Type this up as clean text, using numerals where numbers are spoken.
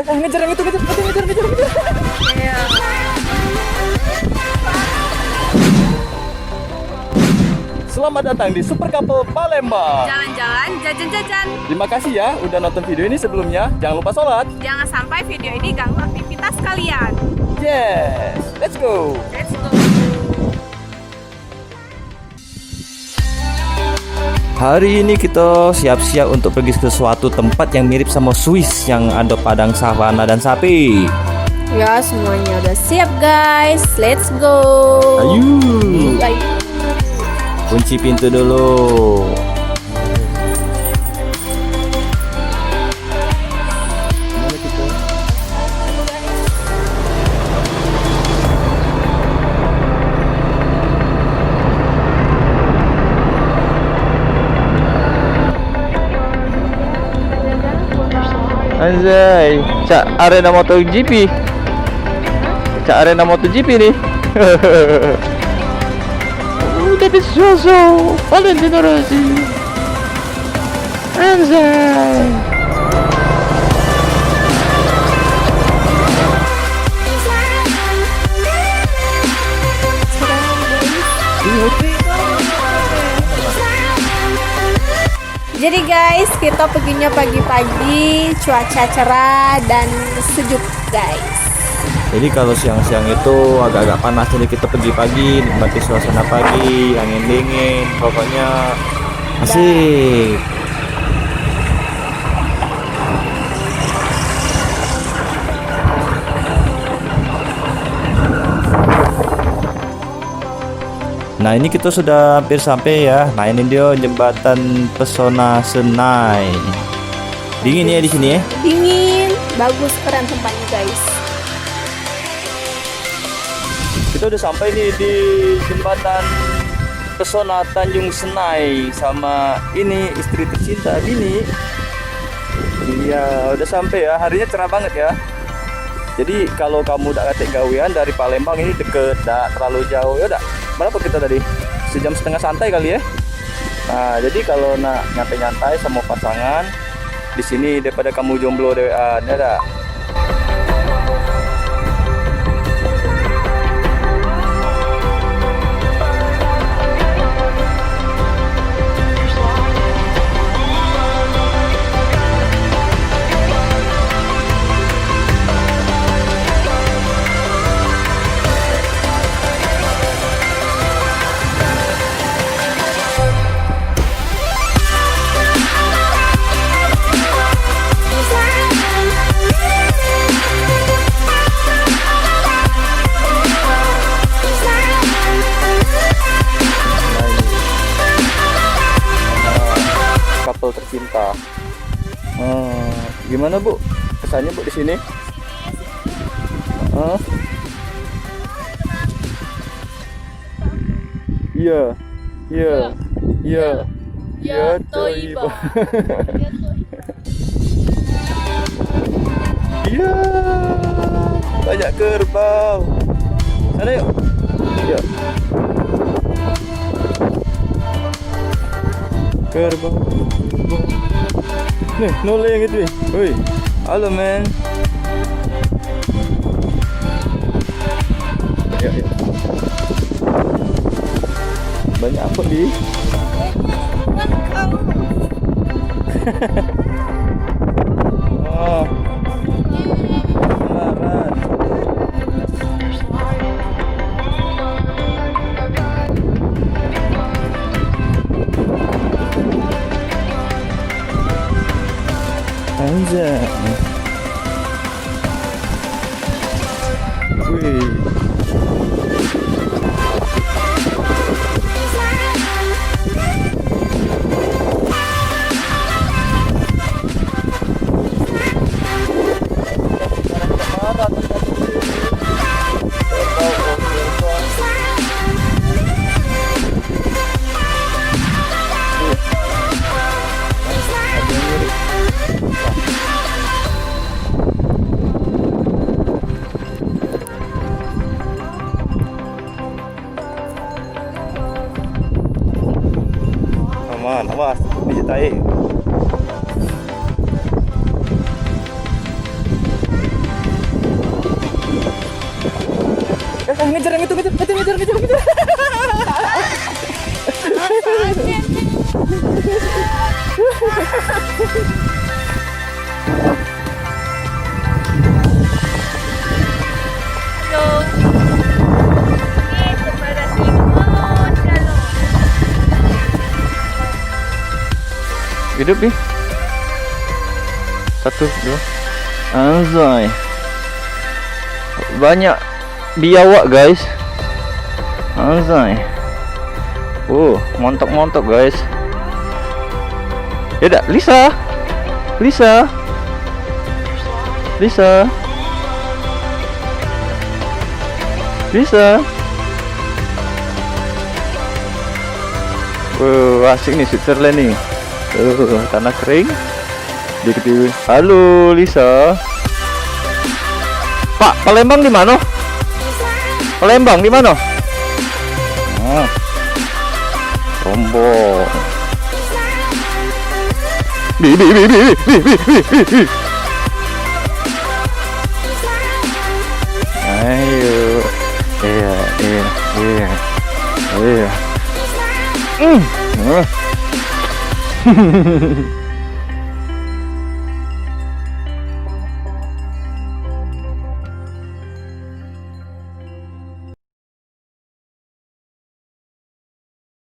Ngejar yang itu, ngejar. Iya. Selamat datang di Super Couple Palembang. Jalan-jalan, jajan-jajan. Terima kasih ya udah nonton video ini sebelumnya. Jangan lupa sholat. Jangan sampai video ini ganggu aktivitas kalian. Yes, let's go. Let's go. Hari ini kita siap-siap untuk pergi ke suatu tempat yang mirip sama Swiss yang ada padang savana dan sapi. Ya, semuanya udah siap guys. Let's go. Ayo. Ayo. Kunci pintu dulu. Anjay, cak arena MotoGP. Cak arena MotoGP nih. Udah disusul Valentino Rossi. Anjay. Jadi guys, kita perginya pagi-pagi, cuaca cerah dan sejuk guys. Jadi kalau siang-siang itu agak-agak panas, jadi kita pergi pagi, nikmati suasana pagi, angin dingin, pokoknya asik. Nah ini kita sudah hampir sampai ya. Nah ini dia jembatan Pesona Senai. Dingin ya di sini ya. Dingin, bagus, keren tempatnya guys. Kita udah sampai nih di jembatan Pesona Tanjung Senai sama ini istri tercinta Dini. Iya udah sampai ya. Harinya cerah banget ya. Jadi kalau kamu udah katek gawean dari Palembang ini deket, tidak terlalu jauh ya udah. Berapa kita tadi? Sejam setengah santai kali ya. Nah, jadi kalau nak nyantai-nyantai sama pasangan di sini daripada kamu jomblo dewean, ya dah. Couple tercinta. Gimana Bu? Kesannya Bu di sini? Iya, iya, iya, iya, Toiba. Iya, banyak kerbau. Sana yuk. Iya. Kerbau. Nih, noleh yang itu nih. Woi, halo men. Ya, ya. Banyak apa di? Oh, barat. Anjay. Wih. ngejar yang itu, ngejar. Hidup nih. 1, 2. Anjay. Banyak biawak guys. Anjay. Montok guys. Ya dah, Lisa. Asik nih Switzerland nih. Tanah kering. Dikit. Halo Lisa. Pak, Palembang di mana? Rombong. Bi. Ayo. Iya.